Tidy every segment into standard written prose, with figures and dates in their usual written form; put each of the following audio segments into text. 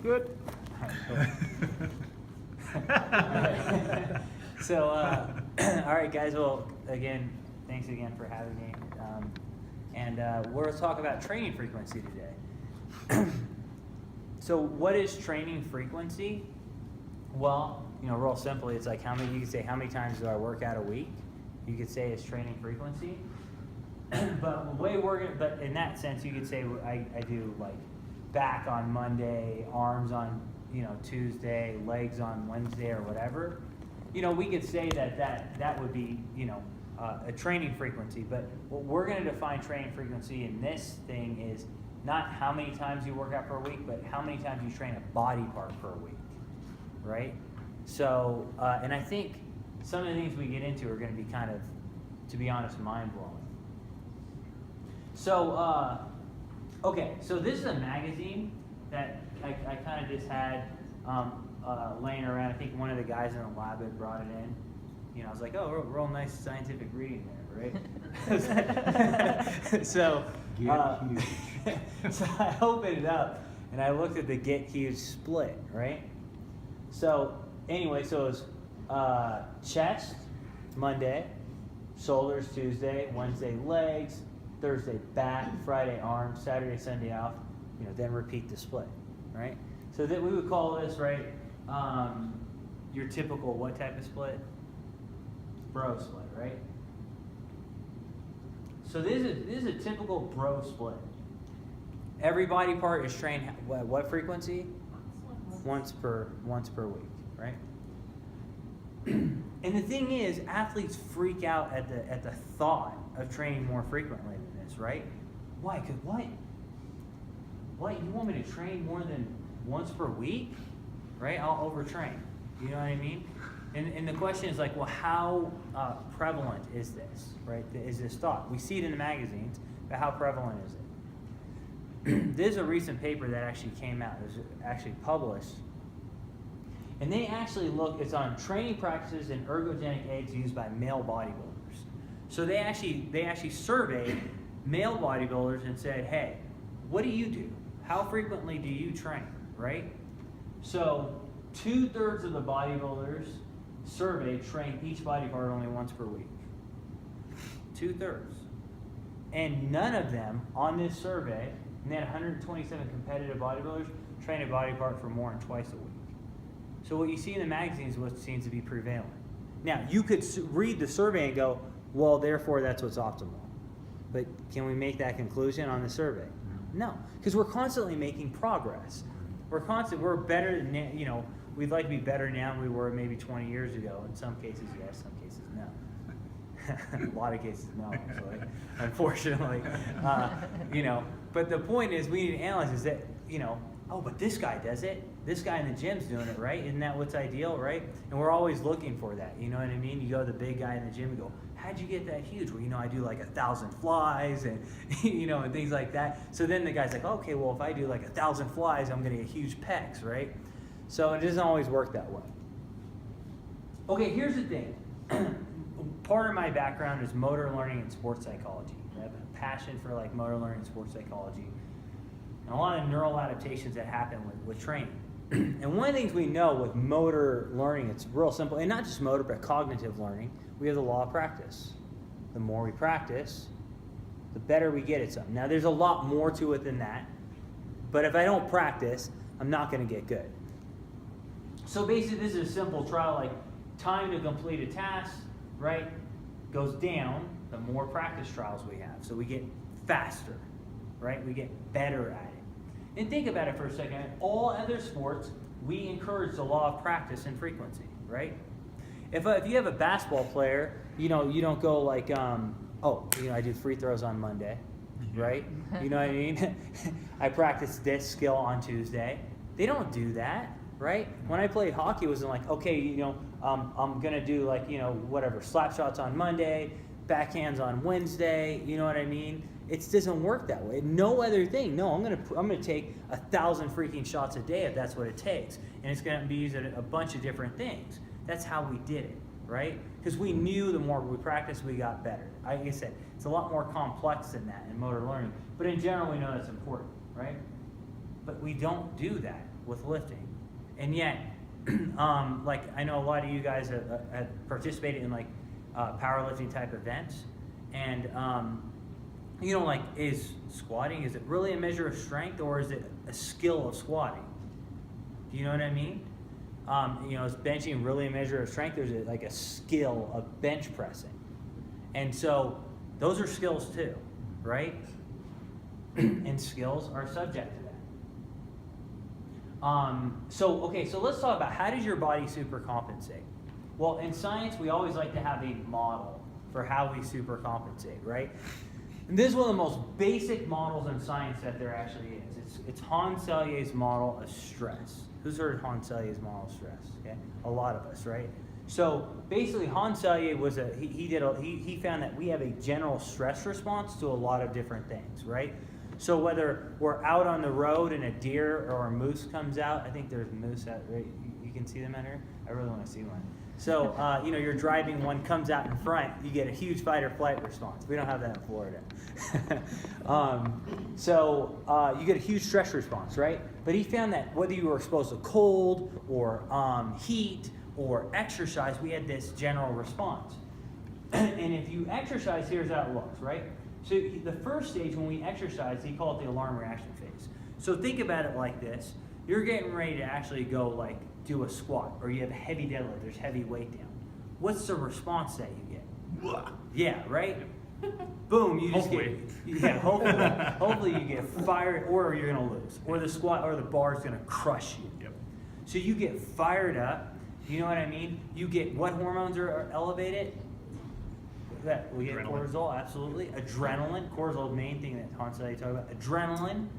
Good. So, all right, guys. Well, again, thanks again for having me. We're going to talk about training frequency today. So, what is training frequency? Well, real simply, it's like you could say how many times do I work out a week? You could say it's training frequency. But the way but in that sense, you could say I do like back on Monday, arms on Tuesday, legs on Wednesday or whatever. We could say that would be a training frequency. But what we're going to define training frequency in this thing is not how many times you work out per week, but how many times you train a body part per week, right? So, and I think some of the things we get into are going to be kind of, to be honest, mind-blowing. So, okay, so this is a magazine that I kind of just had laying around. I think one of the guys in the lab had brought it in. I was like, oh, real nice scientific reading there, right? So, so I opened it up and I looked at the Get Huge split, right? So anyway, so it was chest Monday, shoulders Tuesday, Wednesday legs, Thursday back, Friday arms, Saturday, Sunday off, then repeat the split, right? So that we would call this, right, your typical what type of split? Bro split, right? So this is a typical bro split. Every body part is trained what frequency? Once per week, right? And the thing is, athletes freak out at the thought of training more frequently than this, right? Why? Because what? You want me to train more than once per week? Right? I'll overtrain. You know what I mean? And the question is like, well, how prevalent is this, right? Is this thought? We see it in the magazines, but how prevalent is it? There's a recent paper that actually came out. It was actually published. And they actually it's on training practices and ergogenic aids used by male bodybuilders. So they actually surveyed male bodybuilders and said, hey, what do you do? How frequently do you train, right? So 2/3 of the bodybuilders surveyed train each body part only once per week. 2/3. And none of them on this survey, and they had 127 competitive bodybuilders, train a body part for more than twice a week. So what you see in the magazines is what seems to be prevalent. Now, you could read the survey and go, well, therefore that's what's optimal. But can we make that conclusion on the survey? No, because we're constantly making progress. We're better than, we'd like to be better now than we were maybe 20 years ago. In some cases, yes, some cases, no. A lot of cases, no, actually, unfortunately. But the point is we need to analyze is that, oh, but this guy does it. This guy in the gym's doing it, right? Isn't that what's ideal, right? And we're always looking for that, you know what I mean? You go to the big guy in the gym and go, how'd you get that huge? Well, I do like 1,000 flies and, and things like that. So then the guy's like, okay, well, if I do like 1,000 flies, I'm going to get huge pecs, right? So it doesn't always work that way. Okay, here's the thing. Part of my background is motor learning and sports psychology. I have a passion for like motor learning and sports psychology and a lot of neural adaptations that happen with training. And one of the things we know with motor learning, it's real simple, and not just motor, but cognitive learning, we have the law of practice. The more we practice, the better we get at something. Now, there's a lot more to it than that, but if I don't practice, I'm not going to get good. So basically, this is a simple trial, like time to complete a task, right, goes down the more practice trials we have. So we get faster, right? We get better at it. And think about it for a second. In all other sports, we encourage the law of practice and frequency, right? If you have a basketball player, you don't go like, I do free throws on Monday, right? You know what I mean? I practice this skill on Tuesday. They don't do that, right? When I played hockey, it wasn't like, okay, I'm going to do like, whatever, slap shots on Monday, backhands on Wednesday, you know what I mean? It doesn't work that way. No other thing. No, I'm gonna take 1,000 freaking shots a day if that's what it takes, and it's gonna be used at a bunch of different things. That's how we did it, right? Because we knew the more we practiced, we got better. Like I said, it's a lot more complex than that in motor learning, but in general, we know that's important, right? but we don't do that with lifting. And yet, like I know a lot of you guys have participated in like powerlifting type events, and you know, like, is squatting, is it really a measure of strength, or is it a skill of squatting? Do you know what I mean? You know, is benching really a measure of strength, or is it like a skill of bench pressing? And so those are skills too, right? And skills are subject to that. So let's talk about, how does your body supercompensate? Well, in science, we always like to have a model for how we supercompensate, right? And this is one of the most basic models in science that there actually is. It's Hans Selye's model of stress. Who's heard of Hans Selye's model of stress? Okay, a lot of us, right? So basically, Hans Selye was he found that we have a general stress response to a lot of different things, right? So whether we're out on the road and a deer or a moose comes out, I think there's moose out, right? You can see them out here? I really want to see one. So, you know, you're driving, one comes out in front, you get a huge fight or flight response. We don't have that in Florida. You get a huge stress response, right? But he found that whether you were exposed to cold or heat or exercise, we had this general response. And if you exercise, here's how it looks, right? So the first stage when we exercise, he called it the alarm reaction phase. So think about it like this. You're getting ready to actually go like do a squat, or you have a heavy deadlift, there's heavy weight down. What's the response that you get? Yeah, right? Boom, you just hopefully you get fired, or you're gonna lose. Or the squat or the bar is gonna crush you. Yep. So you get fired up, you know what I mean? You get, what hormones are elevated? We get cortisol, absolutely. Adrenaline, cortisol, the main thing that Hans Selye talked about. Adrenaline,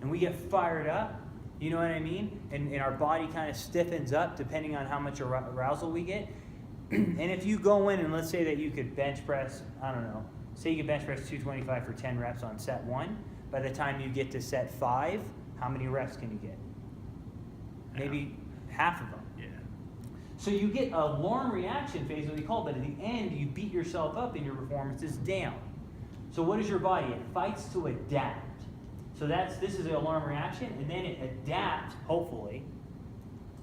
and we get fired up. You know what I mean? And our body kind of stiffens up depending on how much arousal we get. And if you go in and let's say that you could bench press, I don't know, say you could bench press 225 for 10 reps on set 1. By the time you get to set 5, how many reps can you get? Maybe half of them. Yeah. So you get a alarm reaction phase, what we call it, but at the end you beat yourself up and your performance is down. So what is your body? It fights to adapt. So this is the alarm reaction, and then it adapts, hopefully,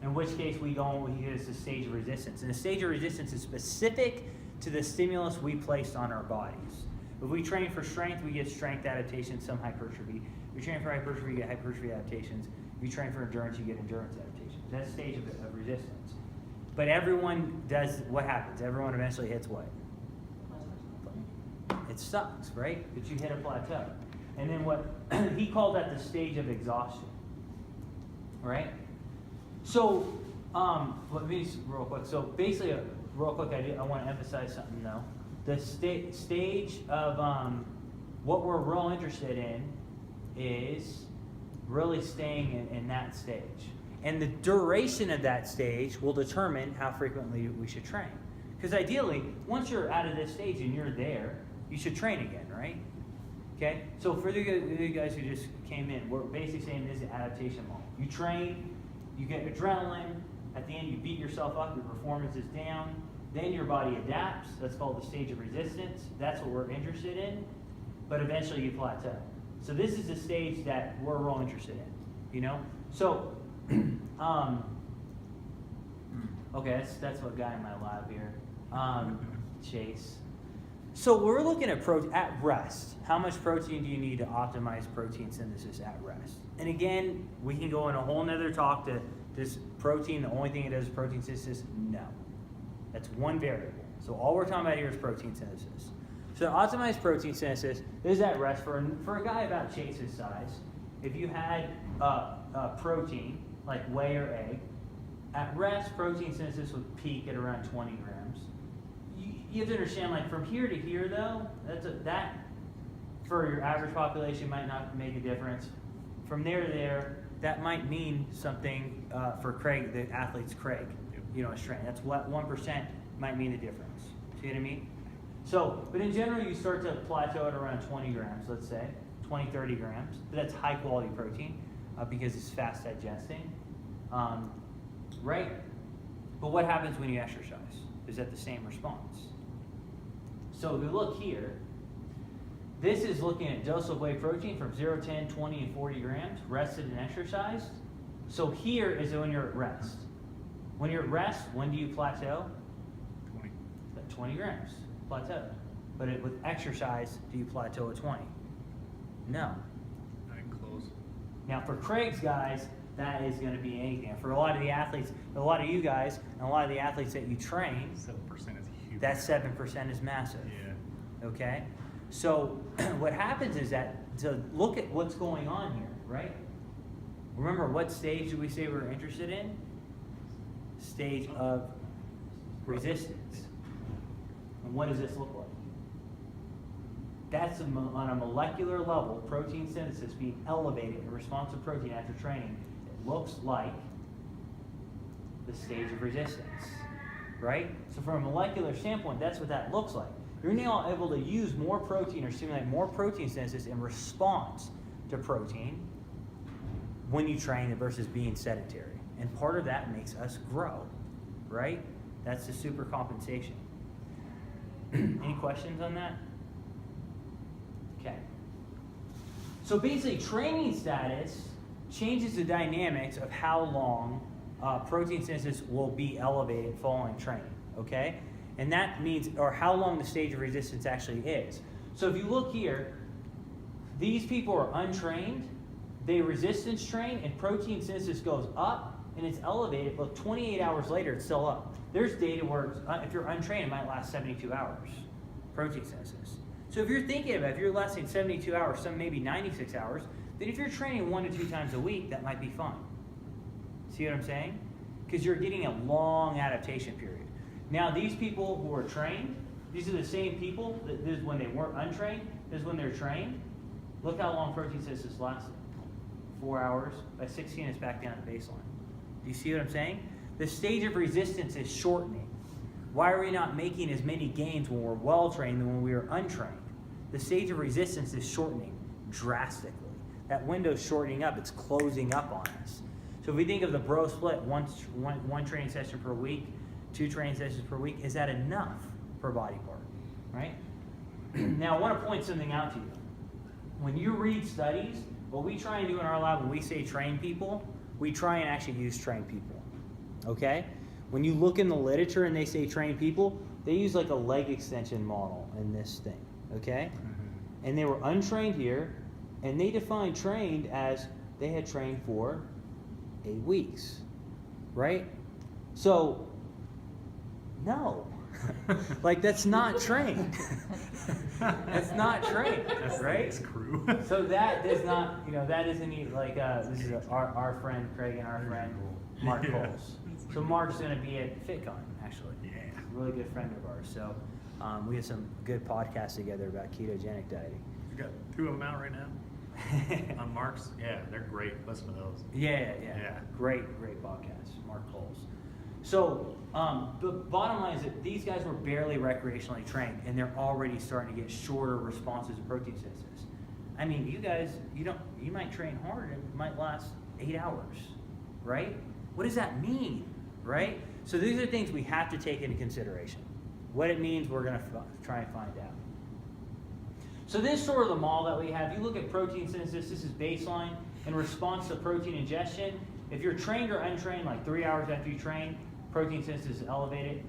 in which case we use the stage of resistance. And the stage of resistance is specific to the stimulus we placed on our bodies. If we train for strength, we get strength adaptations, some hypertrophy. If we train for hypertrophy, you get hypertrophy adaptations. If you train for endurance, you get endurance adaptations. That's the stage of resistance. But everyone does, what happens? Everyone eventually hits what? It sucks, right? But you hit a plateau. And then what he called that the stage of exhaustion, right? So, let me real quick. So basically, real quick, I want to emphasize something though. The stage of what we're real interested in is really staying in that stage. And the duration of that stage will determine how frequently we should train. Because ideally, once you're out of this stage and you're there, you should train again, right? Okay, so for the guys who just came in, we're basically saying this is an adaptation model. You train, you get adrenaline, at the end you beat yourself up, your performance is down, then your body adapts, that's called the stage of resistance, that's what we're interested in, but eventually you plateau. So this is the stage that we're real interested in, you know? So, okay, that's what guy in my lab here, Chase. So we're looking at at rest. How much protein do you need to optimize protein synthesis at rest? And again, we can go in a whole nother talk to this protein, the only thing it does is protein synthesis. No. That's one variable. So all we're talking about here is protein synthesis. So to optimize protein synthesis, this is at rest. For a guy about Chase's size, if you had protein, like whey or egg, at rest, protein synthesis would peak at around 20 grams. You have to understand, like from here to here though, that for your average population might not make a difference. From there to there, that might mean something for Craig, the athlete's Craig, you know, a strength. That's what 1% might mean the difference. See what I mean? So, but in general, you start to plateau at around 20 grams, let's say, 20, 30 grams. But that's high quality protein because it's fast digesting, right? But what happens when you exercise? Is that the same response? So if we look here, This is looking at dose of whey protein from 0, 10, 20, and 40 grams, rested and exercised. So here is when you're at rest. When you're at rest, when do you plateau? 20. At 20 grams, plateau. But with exercise, do you plateau at 20? No. Not close. Now for Craig's guys, that is going to be anything. For a lot of the athletes, a lot of you guys, and a lot of the athletes that you train, 7% is huge. that 7% is massive. Yeah. Okay? So what happens is that, to look at what's going on here, right? Remember, what stage did we say we were interested in? Stage of resistance. And what does this look like? That's on a molecular level, protein synthesis being elevated in response to protein after training. It looks like the stage of resistance, right? So from a molecular standpoint, that's what that looks like. You're now able to use more protein or stimulate more protein synthesis in response to protein when you train versus being sedentary. And part of that makes us grow, right? That's the supercompensation. Any questions on that? Okay. So basically, training status changes the dynamics of how long protein synthesis will be elevated following training, okay? And that means, or how long the stage of resistance actually is. So if you look here, these people are untrained, they resistance train, and protein synthesis goes up, and it's elevated, but 28 hours later, it's still up. There's data where, if you're untrained, it might last 72 hours, protein synthesis. So if you're thinking about it, if you're lasting 72 hours, some maybe 96 hours, then if you're training 1 to 2 times a week, that might be fine. See what I'm saying? Because you're getting a long adaptation period. Now, these people who are trained, these are the same people, this is when they weren't untrained, this is when they're trained. Look how long protein synthesis lasted. 4 hours. By 16, it's back down to baseline. Do you see what I'm saying? The stage of resistance is shortening. Why are we not making as many gains when we're well-trained than when we are untrained? The stage of resistance is shortening drastically. That window's shortening up. It's closing up on us. So if we think of the bro split, one training session per week, 2 training sessions per week, is that enough per body part, right? Now, I want to point something out to you. When you read studies, what we try and do in our lab when we say train people, we try and actually use train people, okay? When you look in the literature and they say train people, they use like a leg extension model in this thing, okay? Mm-hmm. And they were untrained here, and they defined trained as they had trained for 8 weeks, right? So, no. Like, that's not trained. That's not trained, that's right? That's crew. So that does not, that isn't like, this is our friend Craig and our friend Mark Coles. So Mark's going to be at FitCon, actually. Yeah. A really good friend of ours. So we have some good podcasts together about ketogenic dieting. You got 2 of them out right now? On Mark's? Yeah, they're great. Listen to those. Yeah. Great podcasts, Mark Coles. So the bottom line is that these guys were barely recreationally trained, and they're already starting to get shorter responses to protein synthesis. I mean, you guys, you might train hard and it might last 8 hours, right? What does that mean, right? So these are things we have to take into consideration. What it means, we're going to try and find out. So this is sort of the model that we have. You look at protein synthesis, this is baseline. In response to protein ingestion, if you're trained or untrained, like 3 hours after you train, protein synthesis is elevated.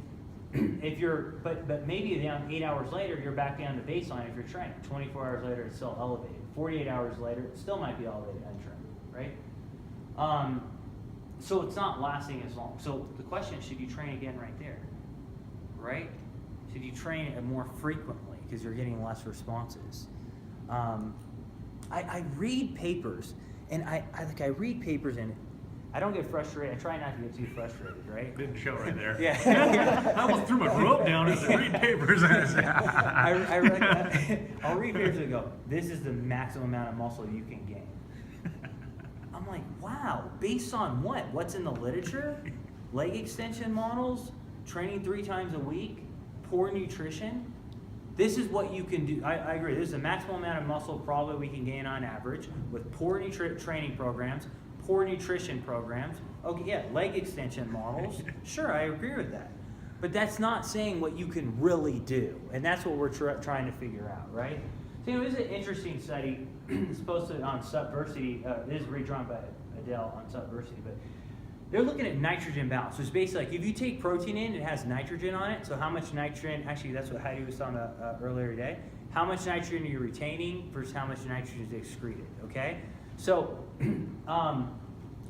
If you're, but maybe down 8 hours later, you're back down to baseline if you're trained. 24 hours later, it's still elevated. 48 hours later, it still might be elevated untrained, right? So it's not lasting as long. So the question is, should you train again right there, right? Should you train it more frequently because you're getting less responses? I read papers, and I read papers and I don't get frustrated. I try not to get too frustrated, right? Didn't show right there. Yeah. I almost threw my rope down as I read papers. I'll read papers and go, this is the maximum amount of muscle you can gain. I'm like, wow, based on what? What's in the literature? Leg extension models? Training 3 times a week? Poor nutrition? This is what you can do. I agree. This is the maximum amount of muscle probably we can gain on average with poor training programs, poor nutrition programs. Okay, yeah, leg extension models. Sure, I agree with that. But that's not saying what you can really do. And that's what we're trying to figure out, right? So it was an interesting study. It's posted on Subversity. It is redrawn by Adele on Subversity, but they're looking at nitrogen balance. So it's basically like if you take protein in, it has nitrogen on it. So how much nitrogen? Actually, that's what Heidi was talking about earlier today. How much nitrogen are you retaining versus how much nitrogen is excreted? Okay. So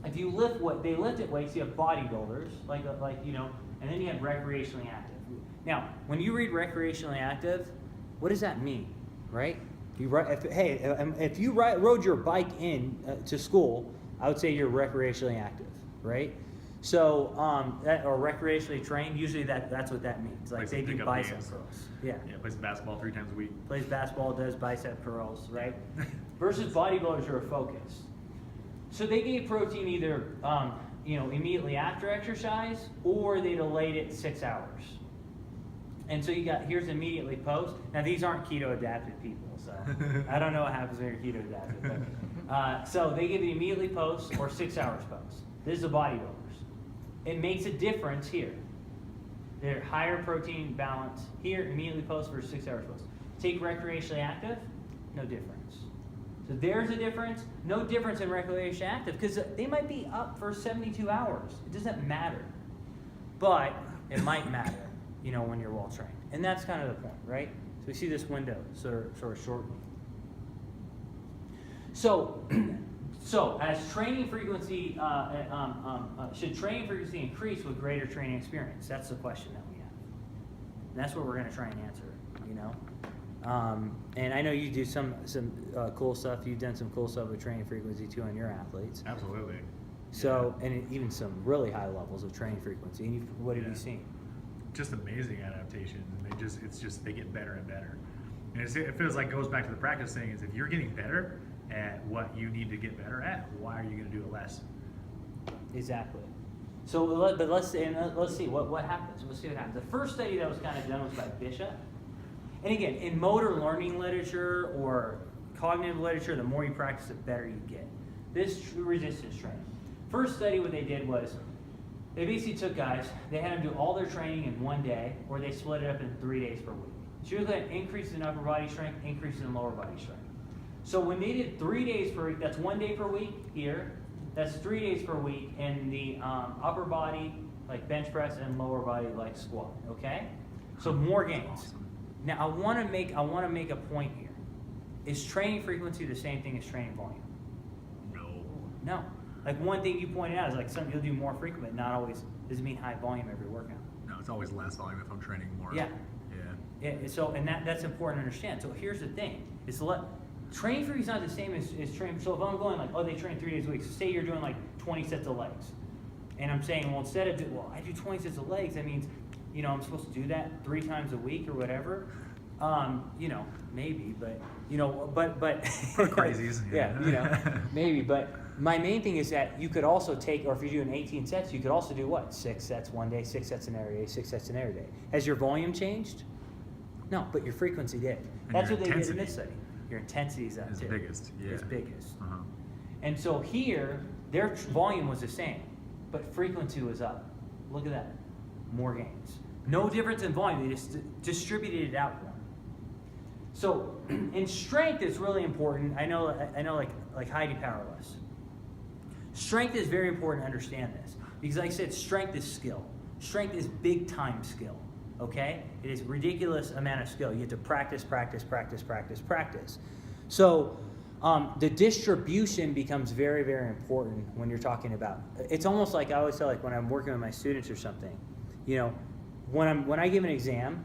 if you lift they lift at weights, you have bodybuilders like and then you have recreationally active. Now, when you read recreationally active, what does that mean, right? If you rode your bike in to school, I would say you're recreationally active, right? So, or recreationally trained, usually that's what that means. Like they do bicep curls. Yeah. Yeah, plays basketball 3 times a week. Plays basketball, does bicep curls, right? Versus bodybuilders who are focused. So they gave protein either, immediately after exercise, or they delayed it 6 hours. And so here's immediately post. Now these aren't keto adapted people, so I don't know what happens when you're keto adapted. But, so they give it immediately post or 6 hours post. This is the bodybuilders. It makes a difference here. They're higher protein balance here, immediately post versus 6 hours post. Take recreationally active, no difference. So there's a difference. No difference in recreationally active because they might be up for 72 hours. It doesn't matter. But it might matter, when you're well trained. And that's kind of the point, right? So we see this window sort of shortening. So as training frequency, should training frequency increase with greater training experience? That's the question that we have. And that's what we're going to try and answer, And I know you do some cool stuff. You've done some cool stuff with training frequency too on your athletes. Absolutely. So, and even some really high levels of training frequency. And what have you seen? Just amazing adaptations, and they get better and better. And it feels like it goes back to the practice thing. Is if you're getting better at what you need to get better at, why are you going to do it less? Exactly. So, let's see what happens. We'll see what happens. The first study that was kind of done was by Bishop. And again, in motor learning literature or cognitive literature, the more you practice, the better you get. This resistance training. First study, what they did was they basically took guys, they had them do all their training in one day, or they split it up in 3 days per week. So you're looking at increases in upper body strength, increases in lower body strength. So when they did 3 days per week, that's 1 day per week here, that's 3 days per week in the upper body, like bench press, and lower body, like squat, okay? So more gains. Awesome. Now I want to make a point here. Is training frequency the same thing as training volume? No. Like one thing you pointed out is like something you'll do more frequent, not always doesn't mean high volume every workout. No, it's always less volume if I'm training more. Yeah. So and that's important to understand. So here's the thing: training frequency is not the same as training. So if I'm going like, they train 3 days a week. So say you're doing like 20 sets of legs, and I'm saying, instead of I do 20 sets of legs, that means I'm supposed to do that 3 times a week or whatever. Maybe, but but crazies. Yeah, maybe, but my main thing is that you could also take, or if you're doing 18 sets, you could also do what? 6 sets one day, 6 sets another day, 6 sets another day. Has your volume changed? No, but your frequency did. That's what they did in this study. Your intensity is up too. Biggest. Yeah. It's biggest. Uh-huh. And so here, their volume was the same, but frequency was up. Look at that. More gains. No difference in volume. They just distributed it out more. So in strength, it's really important. I know like Heidi powerless. Strength is very important to understand this because, like I said, strength is skill. Strength is big time skill. Okay, it is ridiculous amount of skill. You have to practice. So the distribution becomes very, very important when you're talking about. It's almost like I always tell, like when I'm working with my students or something, when I give an exam,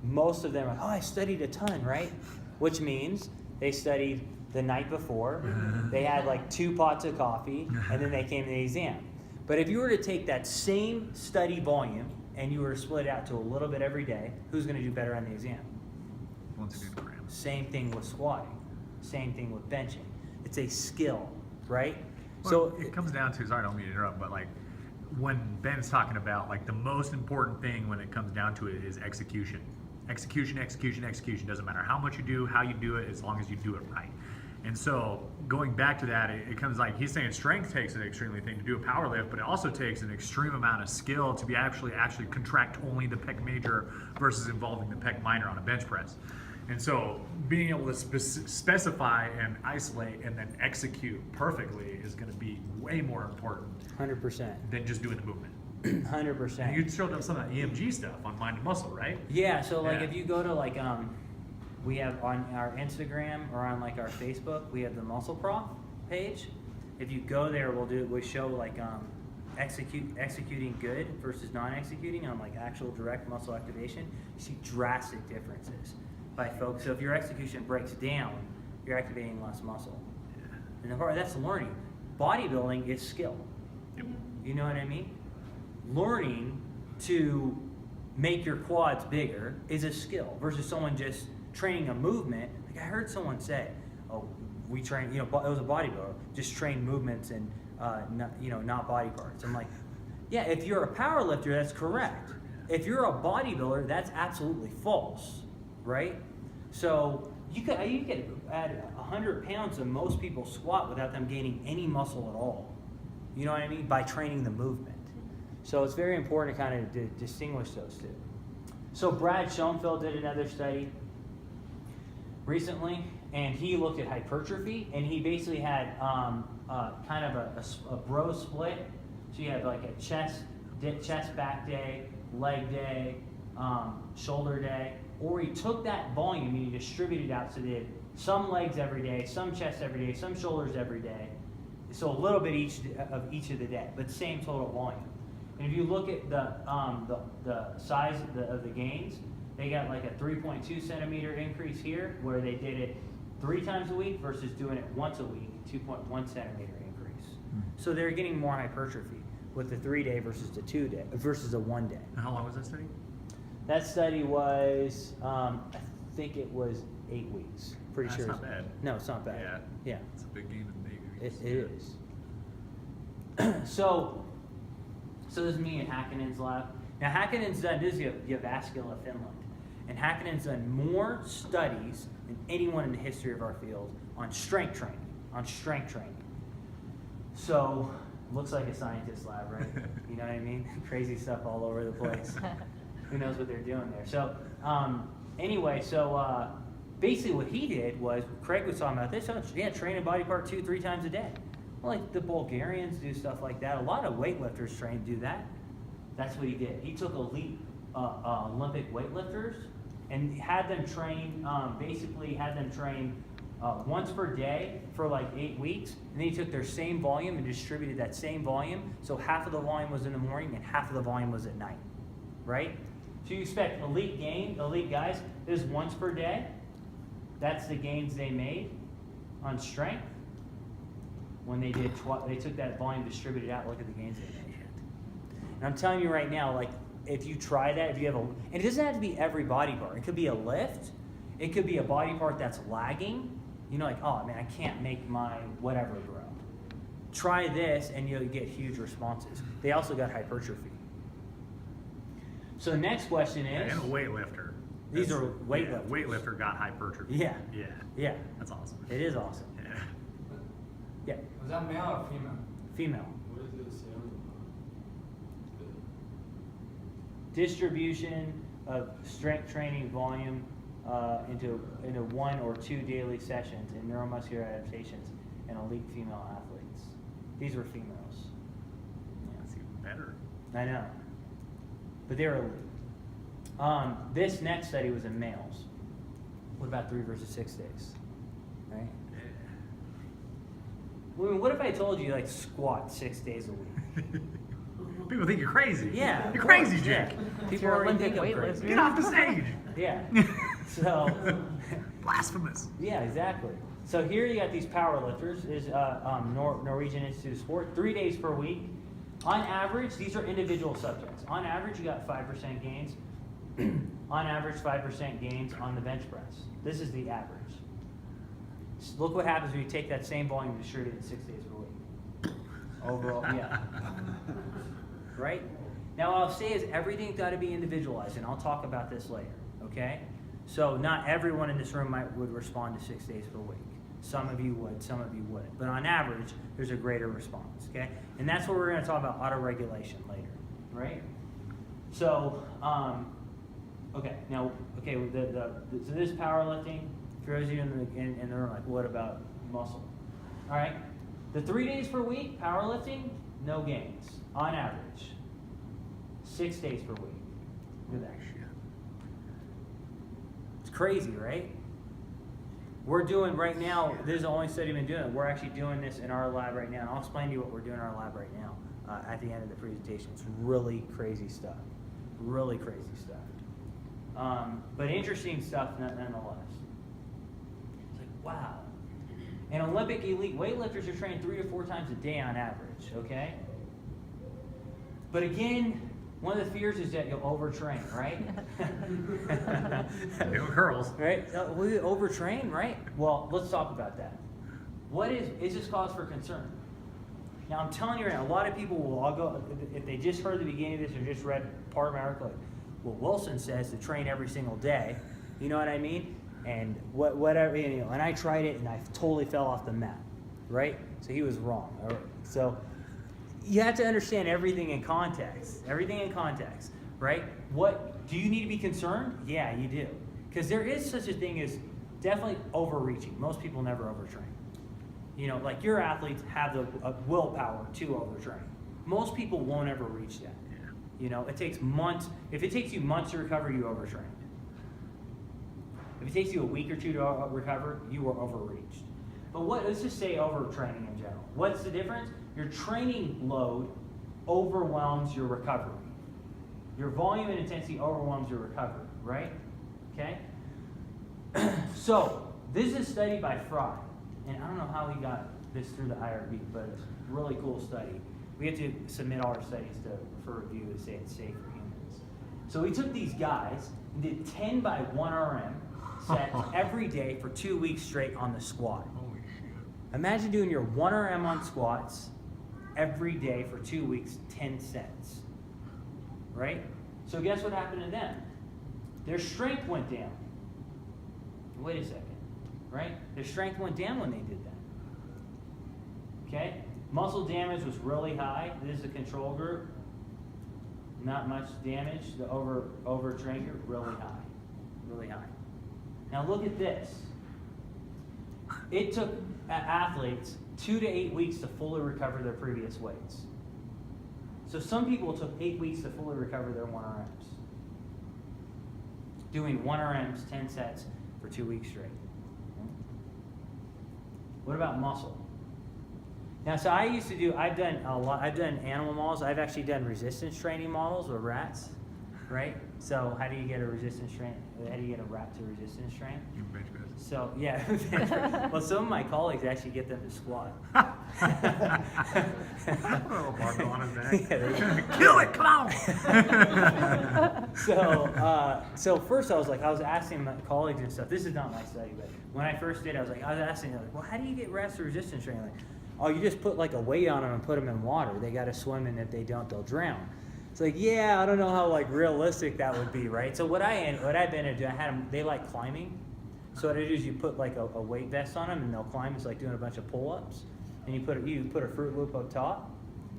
most of them are like, I studied a ton, right? Which means they studied the night before, they had like 2 pots of coffee, and then they came to the exam. But if you were to take that same study volume and you were to split it out to a little bit every day, who's going to do better on the exam? Once again, grams. Same thing with squatting. Same thing with benching. It's a skill, right? Well, so it comes down to, sorry, I don't mean to interrupt, but like when Ben's talking about like the most important thing when it comes down to it is execution. Execution. Doesn't matter how much you do, how you do it, as long as you do it right. And so going back to that, it comes like he's saying strength takes an extremely thing to do a power lift, but it also takes an extreme amount of skill to be actually contract only the pec major versus involving the pec minor on a bench press. And so being able to specify and isolate and then execute perfectly is going to be way more important 100%. than just doing the movement. 100%. And you showed up some of that EMG stuff on mind and muscle, right? Yeah, so like Yeah. if you go to like we have on our Instagram or on like our Facebook, we have the muscle prof page. If you go there, we'll show like executing good versus non-executing on like actual direct muscle activation. You see drastic differences by folks. So if your execution breaks down, you're activating less muscle. Yeah. And the part that's learning. Bodybuilding is skill. Yep. You know what I mean? Learning to make your quads bigger is a skill versus someone just training a movement. Like I heard someone say, "Oh, we train." It was a bodybuilder, just train movements and not body parts. I'm like, yeah, if you're a power lifter, that's correct. If you're a bodybuilder, that's absolutely false, right? So you could add 100 pounds to most people squat without them gaining any muscle at all. You know what I mean? By training the movement. So it's very important to kind of distinguish those two. So Brad Schoenfeld did another study recently, and he looked at hypertrophy, and he basically had kind of a bro split. So you had like a chest back day, leg day, shoulder day, or he took that volume and he distributed out. So they did some legs every day, some chest every day, some shoulders every day. So a little bit each of the day, but same total volume. And if you look at the size of the gains, they got like a 3.2 centimeter increase here, where they did it 3 times a week versus doing it once a week, 2.1 centimeter increase. So they're getting more hypertrophy with the 3-day versus the 2-day versus the 1 day. And how long was that study? That study was, I think it was 8 weeks. Pretty sure. That's not bad. No, it's not bad. Yeah. Yeah. It's a big gain in 8 weeks. It is. So this is me in Hackinen's lab. Now Hackinen's done this, you have Vascular Finland. And Hackinen's done more studies than anyone in the history of our field on strength training. So, looks like a scientist lab, right? You know what I mean? Crazy stuff all over the place. Who knows what they're doing there? So, basically what he did was, Craig was talking about this, train a body part 2-3 times a day. Well, like the Bulgarians do stuff like that. A lot of weightlifters do that. That's what he did. He took elite Olympic weightlifters and had them train, once per day for like 8 weeks. And then he took their same volume and distributed that same volume. So half of the volume was in the morning and half of the volume was at night, right? So you expect elite guys, this is once per day. That's the gains they made on strength. When they did, they took that volume, distributed out, look at the gains they made. And I'm telling you right now, like, if you try that, if you have and it doesn't have to be every body part. It could be a lift. It could be a body part that's lagging. You know, like, oh man, I can't make my whatever grow. Try this and you'll get huge responses. They also got hypertrophy. So the next question is... And a weightlifter. These are weightlifters. Yeah, weightlifter got hypertrophy. Yeah. Yeah. Yeah. That's awesome. It is awesome. Yeah. Yeah. Was that male or female? Female. What does it say on Distribution of strength training volume into 1 or 2 daily sessions in neuromuscular adaptations in elite female athletes. These were females. That's even better. I know. But they were elite. This next study was in males. What about 3 versus 6 days? Right? Yeah. Well, what if I told you like squat 6 days a week? People think you're crazy. Yeah. You're crazy, Jake. Yeah. People You're already Olympic think I'm weightlifter. crazy. Get off the stage. Yeah. So, Blasphemous. yeah, exactly. So here you got these power lifters. Is Norwegian Institute of Sport, 3 days per week. On average, these are individual subjects. On average, you got 5% gains. On average, 5% gains on the bench press. This is the average. Look what happens when you take that same volume and distribute it 6 days per week. Overall, yeah. Right? Now, what I'll say is everything's got to be individualized, and I'll talk about this later, okay? So not everyone in this room would respond to 6 days per week. Some of you would, some of you wouldn't. But on average, there's a greater response, okay? And that's what we're going to talk about auto-regulation later, right? So Okay, now, okay, so this is powerlifting. For those of you in the room, like, what about muscle? All right, the 3 days per week, powerlifting, no gains, on average. 6 days per week. Look at that. It's crazy, right? We're doing right now, this is the only study we've been doing. We're actually doing this in our lab right now. And I'll explain to you what we're doing in our lab right now at the end of the presentation. It's really crazy stuff. Really crazy stuff. But interesting stuff nonetheless. It's like, wow. And Olympic elite weightlifters are trained 3 to 4 times a day on average, okay? But again, one of the fears is that you'll overtrain, right? Doing curls. Right? We overtrain, right? Well, let's talk about that. What is this cause for concern? Now, I'm telling you right now, a lot of people will all go, if they just heard the beginning of this or just read part of my article, like, well, Wilson says to train every single day. You know what I mean? And whatever, you know, and I tried it and I totally fell off the map, right? So he was wrong. All right. So you have to understand everything in context. Everything in context, right? What do you need to be concerned? Yeah, you do, because there is such a thing as definitely overreaching. Most people never overtrain. You know, like your athletes have the willpower to overtrain. Most people won't ever reach that. You know, it takes months. If it takes you months to recover, you overtrained. If it takes you a week or two to recover, you were overreached. But let's just say overtraining in general. What's the difference? Your training load overwhelms your recovery. Your volume and intensity overwhelms your recovery, right? Okay? So, this is a study by Fry. And I don't know how he got this through the IRB, but it's a really cool study. We have to submit all our studies for review to say it's safe for humans. So we took these guys and did 10 by 1 RM sets every day for 2 weeks straight on the squat. Holy shit. Imagine doing your 1 RM on squats every day for 2 weeks, 10 sets. Right? So guess what happened to them? Their strength went down. Wait a second. Right? Their strength went down when they did that. Okay? Muscle damage was really high. This is the control group. Not much damage. The overtrained group, really high. Really high. Now look at this. It took athletes 2 to 8 weeks to fully recover their previous weights. So some people took 8 weeks to fully recover their 1 RMs. Doing 1 RMs, 10 sets for 2 weeks straight. What about muscle? Now, so I used to do, I've done animal models. I've actually done resistance training models with rats, right? So how do you get a resistance train? How do you get a rat to resistance train? You bench press. So, yeah. Well, some of my colleagues actually get them to squat. A little barbell on his back. Yeah, they- Kill it, come on! So first I was asking my colleagues and stuff. This is not my study, but when I first did, I was asking them, like, well, how do you get rats to resistance training? Like, oh, you just put like a weight on them and put them in water. They got to swim, and if they don't, they'll drown. It's like, yeah, I don't know how like realistic that would be, right? So what I've been to do, I had them. They like climbing. So what I do is you put like a weight vest on them, and they'll climb. It's like doing a bunch of pull-ups, and you put a Fruit Loop up top,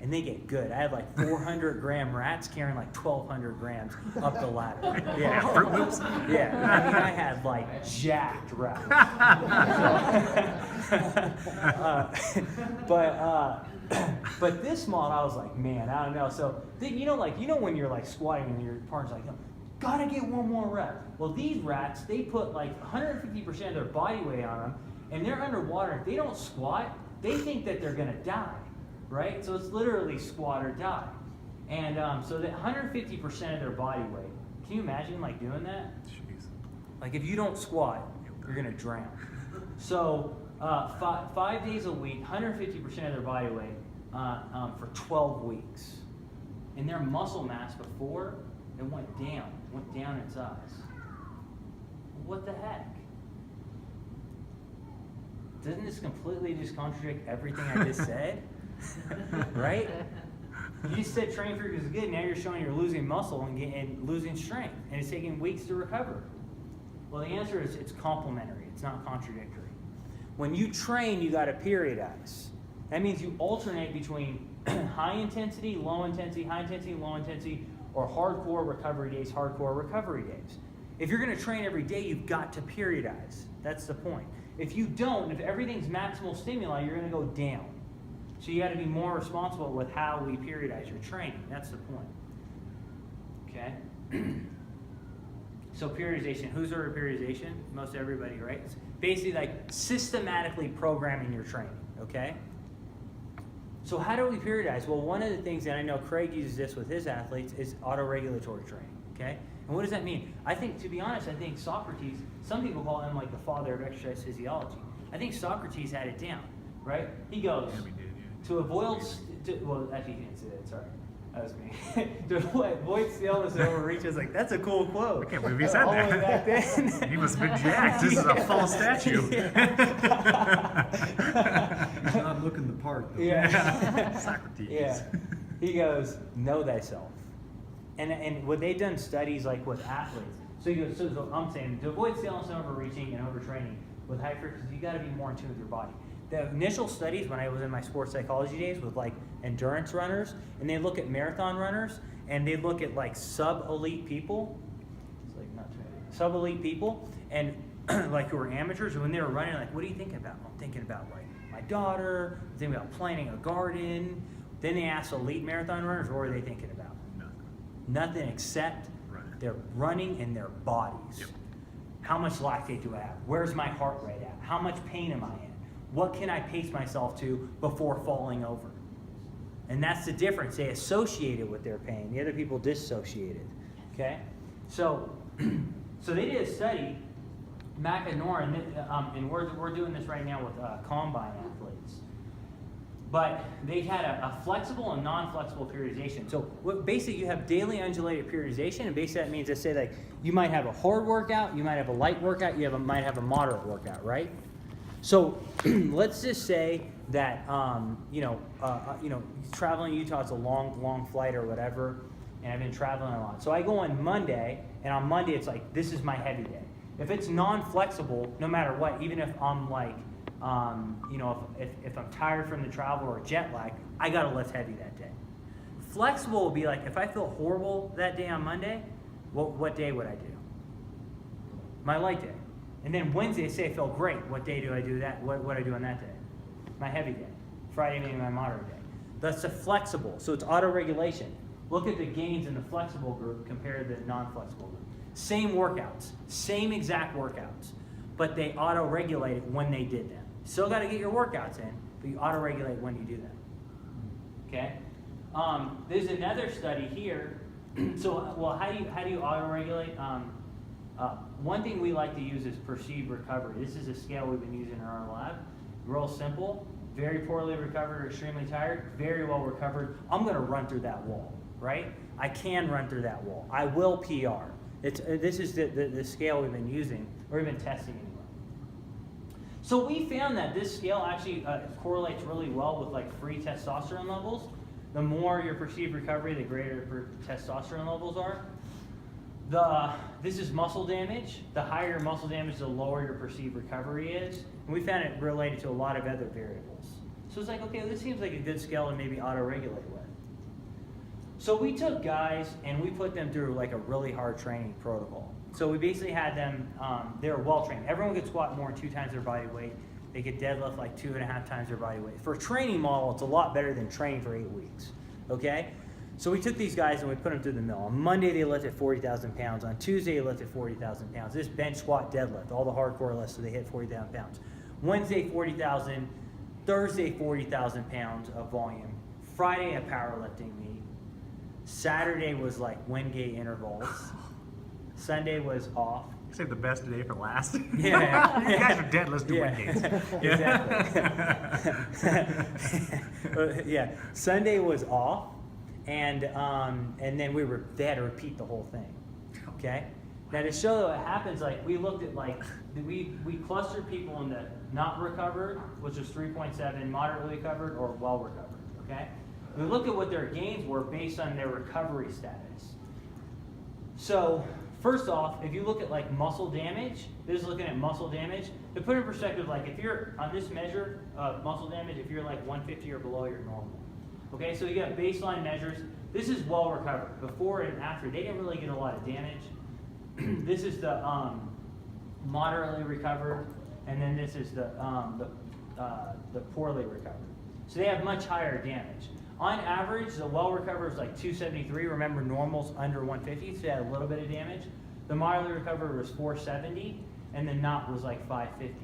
and they get good. I had like 400-gram rats carrying like 1,200 grams up the ladder. Yeah, Fruit Loops? Yeah, I mean, I had like jacked rats. But this model, I was like, man, I don't know. So you know when you're like squatting and your partner's like, gotta get one more rep. Well, these rats, they put like 150% of their body weight on them, and they're underwater. If they don't squat, they think that they're gonna die, right? So it's literally squat or die. And so that 150% of their body weight. Can you imagine like doing that? Jeez. Like if you don't squat, you're gonna drown. So 5 days a week, 150% of their body weight for 12 weeks. And their muscle mass before, it went down in size. What the heck? Doesn't this completely just contradict everything I just said? Right? You just said training frequency is good, now you're showing you're losing muscle and losing strength, and it's taking weeks to recover. Well, the answer is it's complementary, it's not contradictory. When you train, you got to periodize. That means you alternate between high intensity, low intensity, high intensity, low intensity, or hardcore recovery days, hardcore recovery days. If you're going to train every day, you've got to periodize. That's the point. If you don't, if everything's maximal stimuli, you're going to go down. So you got to be more responsible with how we periodize your training. That's the point. Okay? So periodization, who's heard of periodization? Most everybody, right? It's basically like systematically programming your training, okay? So how do we periodize? Well, one of the things that I know Craig uses this with his athletes is autoregulatory training, okay? And what does that mean? I think, to be honest, I think Socrates, some people call him like the father of exercise physiology. I think Socrates had it down, right? He goes, Yeah, we did, yeah. to avoid, well, actually he didn't say that, sorry. That was me. To avoid stillness and overreach. I was like, that's a cool quote. I can't believe he said All the way back that. then. He must have been jacked. This is a false statue. He's not looking the part, though. Yeah. Socrates. Yeah. He goes, know thyself. And when they've done studies like with athletes, so he goes, so I'm saying to avoid stillness and overreaching and overtraining with hypertrophy, you got to be more in tune with your body. The initial studies when I was in my sports psychology days with like endurance runners, and they look at marathon runners, and they look at like sub-elite people, it's like not too many, sub-elite people, and like who were amateurs, and when they were running, like, what are you thinking about? I'm thinking about like my daughter, I'm thinking about planting a garden. Then they asked elite marathon runners, what were they thinking about? Nothing except they're running in their bodies. Yep. How much lactate do I have? Where's my heart rate at? How much pain am I in? What can I pace myself to before falling over? And that's the difference. They associate it with their pain. The other people dissociate it. Okay? So they did a study, Mac and Nora, and we're doing this right now with combine athletes. But they had a flexible and non-flexible periodization. So basically you have daily undulated periodization, and basically that means to say like you might have a hard workout, you might have a light workout, might have a moderate workout, right? So let's just say that traveling to Utah is a long flight or whatever, and I've been traveling a lot. So I go on Monday, and on Monday it's like this is my heavy day. If it's non-flexible, no matter what, even if I'm like if I'm tired from the travel or jet lag, I gotta lift heavy that day. Flexible will be like if I feel horrible that day on Monday, what day would I do? My light day. And then Wednesday, say I feel great. What day do I do that? What I do on that day? My heavy day. Friday, maybe my moderate day. That's the flexible. So it's auto-regulation. Look at the gains in the flexible group compared to the non-flexible group. Same workouts, same exact workouts, but they auto-regulate it when they did them. Still got to get your workouts in, but you auto-regulate when you do them. Okay? There's another study here. So, well, how do you auto-regulate? One thing we like to use is perceived recovery. This is a scale we've been using in our lab. Real simple. Very poorly recovered or extremely tired. Very well recovered. I'm going to run through that wall, right? I can run through that wall. I will PR. This is the scale we've been using, or we've been testing anyway. So we found that this scale actually correlates really well with like free testosterone levels. The more your perceived recovery, the greater your testosterone levels are. This is muscle damage. The higher your muscle damage, the lower your perceived recovery is. And we found it related to a lot of other variables. So it's like, okay, this seems like a good scale to maybe auto-regulate with. So we took guys and we put them through like a really hard training protocol. So we basically had them, they were well trained. Everyone could squat more than 2 times their body weight. They could deadlift like 2.5 times their body weight. For a training model, it's a lot better than training for 8 weeks, okay? So we took these guys and we put them through the mill. On Monday, they lifted 40,000 pounds. On Tuesday, they lifted 40,000 pounds. This bench, squat, deadlift, all the hardcore lifts, so they hit 40,000 pounds. Wednesday, 40,000. Thursday, 40,000 pounds of volume. Friday, a powerlifting meet. Saturday was like Wingate intervals. Sunday was off. Save the best day for last. Yeah. You guys are dead. Let's do Yeah. Exactly. Yeah. Sunday was off, and then they had to repeat the whole thing. Okay. Now to show what happens, like we looked at like we clustered people in the not recovered, which was 3.7, moderately recovered, or well recovered. Okay. We looked at what their gains were based on their recovery status. So first off, if you look at like muscle damage, this is looking at muscle damage. To put it in perspective, like if you're on this measure of muscle damage, if you're like 150 or below, you're normal. Okay, so you got baseline measures. This is well recovered. Before and after, they didn't really get a lot of damage. This is the moderately recovered, and then this is the poorly recovered. So they have much higher damage. On average, the well recovered is like 273. Remember, normal's under 150, so they had a little bit of damage. The moderately recovered was 470, and the not was like 550.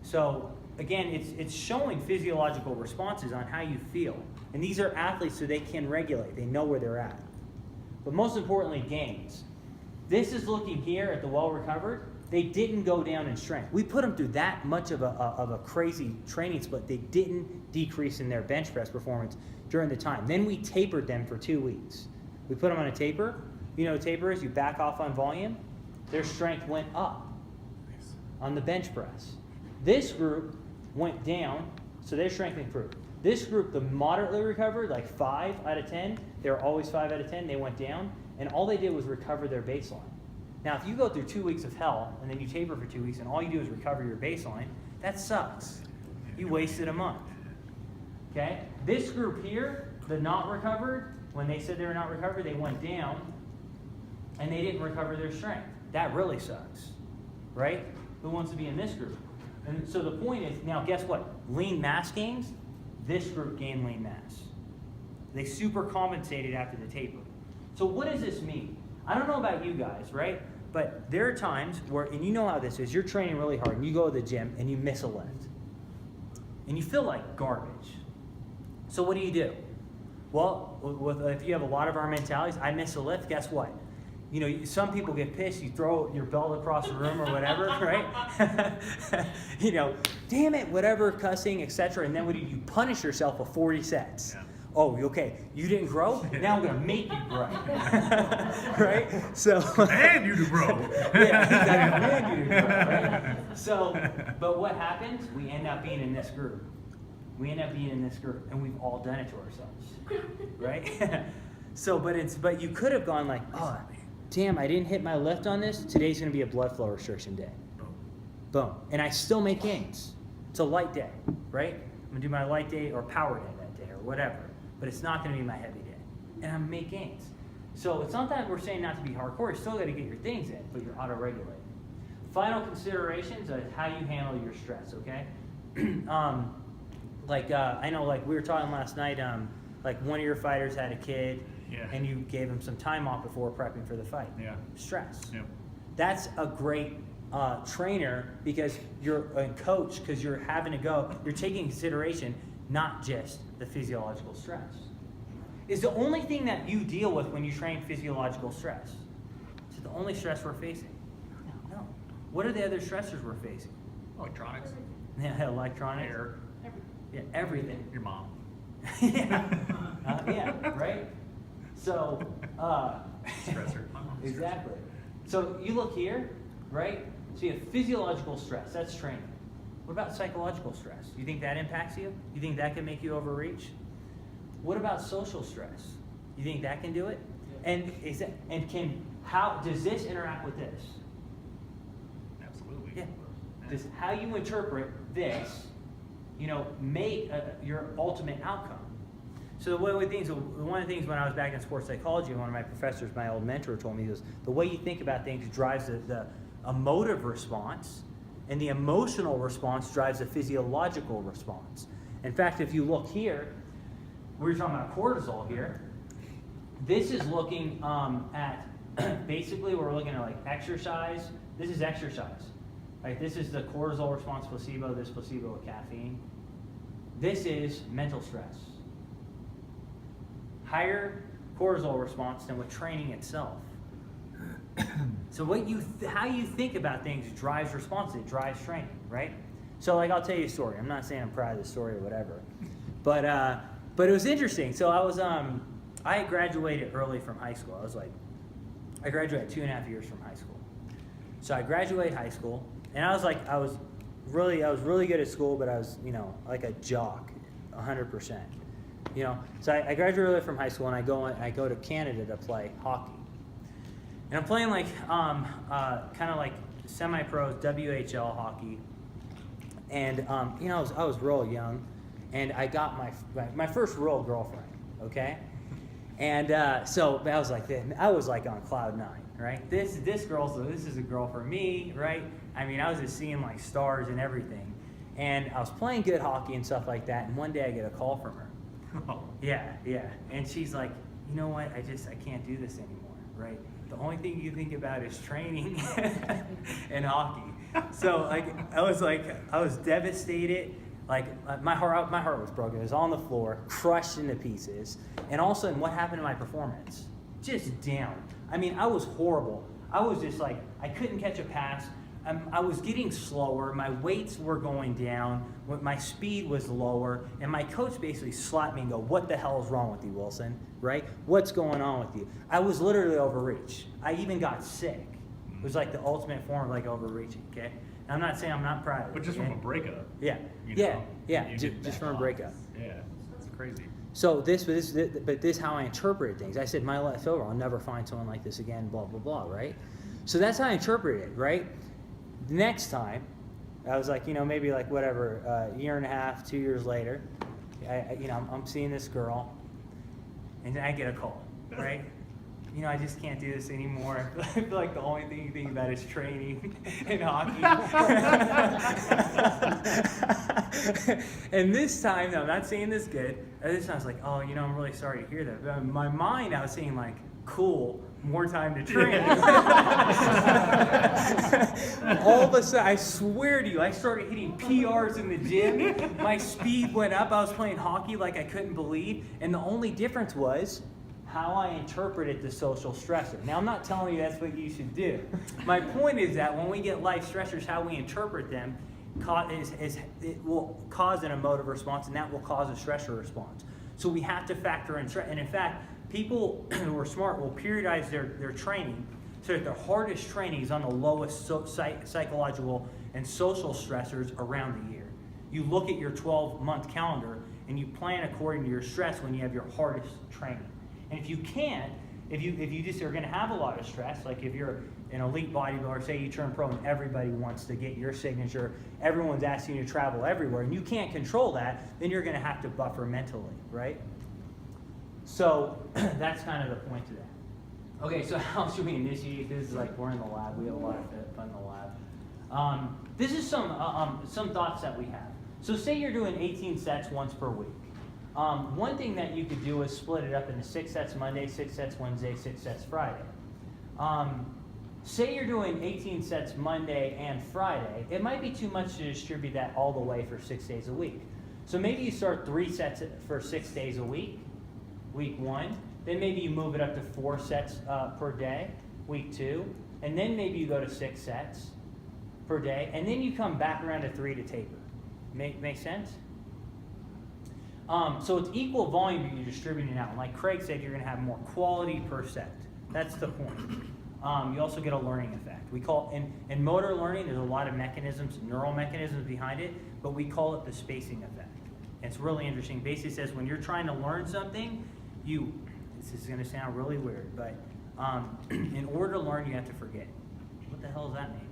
So again, it's showing physiological responses on how you feel. And these are athletes, so they can regulate. They know where they're at. But most importantly, gains. This is looking here at the well recovered. They didn't go down in strength. We put them through that much of a crazy training split. They didn't decrease in their bench press performance during the time. Then we tapered them for 2 weeks. We put them on a taper. You know what a taper is? You back off on volume. Their strength went up on the bench press. This group went down, so their strength improved. This group, the moderately recovered, like 5 out of 10, they were always 5 out of 10, they went down, and all they did was recover their baseline. Now, if you go through 2 weeks of hell, and then you taper for 2 weeks, and all you do is recover your baseline, that sucks. You wasted a month. Okay? This group here, the not recovered, when they said they were not recovered, they went down, and they didn't recover their strength. That really sucks. Right? Who wants to be in this group? And so the point is, now guess what? Lean mass gains, this group gained lean mass. They supercompensated after the taper. So what does this mean? I don't know about you guys, right? But there are times where, and you know how this is, you're training really hard and you go to the gym and you miss a lift. And you feel like garbage. So what do? Well, if you have a lot of our mentalities, I miss a lift, guess what? You know, some people get pissed, you throw your belt across the room or whatever, right? You know, damn it, whatever, cussing, etc. And then what do? You punish yourself for 40 sets. Yeah. Oh, okay, you didn't grow? Now I'm going to make you grow. Right? So, and you to grow. Yeah, exactly. And you to grow, right? So, but what happens? We end up being in this group. And we've all done it to ourselves. Right? So, but you could have gone like, oh, damn, I didn't hit my lift on this. Today's going to be a blood flow restriction day. Boom. And I still make gains. It's a light day, right? I'm going to do my light day or power day that day or whatever. But it's not going to be my heavy day. And I'm going to make gains. So it's not that we're saying not to be hardcore. You still got to get your things in, but you're auto-regulating. Final considerations of how you handle your stress, okay? I know, like we were talking last night, like one of your fighters had a kid, yeah, and you gave him some time off before prepping for the fight. Yeah. Stress. Yep. That's a great trainer because you're a coach, because you're having to go, you're taking consideration not just the physiological stress. Is the only thing that you deal with when you train physiological stress? Is it the only stress we're facing? No. What are the other stressors we're facing? Electronics. Yeah, electronics. Air. Yeah, everything. Your mom. Yeah. Yeah, right? So, stressor. Exactly. So you look here, right? So you have physiological stress, that's training. What about psychological stress? You think that impacts you? You think that can make you overreach? What about social stress? You think that can do it? And how does this interact with this? Absolutely. Yeah. Does how you interpret this, make your ultimate outcome? So one of the things when I was back in sports psychology, one of my professors, my old mentor, told me, he goes, the way you think about things drives the emotive response, and the emotional response drives the physiological response. In fact, if you look here, we were talking about cortisol here. This is looking at, basically we're looking at like exercise. This is exercise. Right? This is the cortisol response placebo, this placebo with caffeine. This is mental stress. Higher cortisol response than with training itself. So how you think about things drives response, it drives training, right? So like I'll tell you a story. I'm not saying I'm proud of the story or whatever, but it was interesting. So I graduated early from high school. I graduated 2.5 years from high school. So I graduated high school, and I was really good at school, but I was like a jock, 100%. So I graduated early from high school, and I go to Canada to play hockey. And I'm playing kind of like semi-pro WHL hockey. And I was real young, and I got my first real girlfriend. okay? And so I was like, on cloud 9, right? This is a girl for me, right? I mean, I was just seeing like stars and everything. And I was playing good hockey and stuff like that, and one day I get a call from her. Yeah. And she's like, you know what, I can't do this anymore, right? The only thing you think about is training and hockey. So I was devastated. Like my heart was broken. It was on the floor, crushed into pieces. And all of a sudden, what happened to my performance? Just down. I mean, I was horrible. I was just like, I couldn't catch a pass. I was getting slower. My weights were going down. My speed was lower. And my coach basically slapped me and go, what the hell is wrong with you, Wilson? Right? What's going on with you? I was literally overreached. I even got sick. It was like the ultimate form of like overreaching, okay? And I'm not saying I'm not proud of it. But just from a breakup. Yeah. You Yeah. know, Yeah. you Just did from a that breakup. Yeah. That's crazy. So this is how I interpreted things. I said, my life's over. I'll never find someone like this again, blah, blah, blah, right? So that's how I interpreted it, right? The next time, I was like, maybe like whatever, a year and a half, 2 years later, I'm seeing this girl, and then I get a call, right? I just can't do this anymore. I feel like the only thing you think about is training and hockey. And this time, no, I'm not saying this good. This time I was like, oh, I'm really sorry to hear that. But in my mind, I was saying like, cool, more time to train. All of a sudden, I swear to you, I started hitting PRs in the gym. My speed went up. I was playing hockey like I couldn't believe. And the only difference was how I interpreted the social stressor. Now, I'm not telling you that's what you should do. My point is that when we get life stressors, how we interpret them it will cause an emotive response, and that will cause a stressor response. So we have to factor in stress. And in fact, people who are smart will periodize their training so that their hardest training is on the lowest psychological and social stressors around the year. You look at your 12-month calendar and you plan according to your stress when you have your hardest training. And if you can't, if you just are going to have a lot of stress, like if you're an elite bodybuilder, say you turn pro and everybody wants to get your signature, everyone's asking you to travel everywhere, and you can't control that, then you're going to have to buffer mentally, right? So that's kind of the point to that. Okay, so how should we initiate this? Is like we're in the lab. We have a lot of fun in the lab. This is some thoughts that we have. So say you're doing 18 sets once per week. One thing that you could do is split it up into 6 sets Monday, 6 sets Wednesday, 6 sets Friday. Say you're doing 18 sets Monday and Friday. It might be too much to distribute that all the way for 6 days a week. So maybe you start 3 sets for 6 days a week, week 1. Then maybe you move it up to 4 sets per day, week 2. And then maybe you go to 6 sets per day. And then you come back around to 3 to taper. Make sense? So it's equal volume that you're distributing out. And like Craig said, you're going to have more quality per set. That's the point. You also get a learning effect. We call in motor learning, there's a lot of mechanisms, neural mechanisms behind it, but we call it the spacing effect. And it's really interesting. Basically says when you're trying to learn something, this is going to sound really weird, but in order to learn, you have to forget. What the hell does that mean?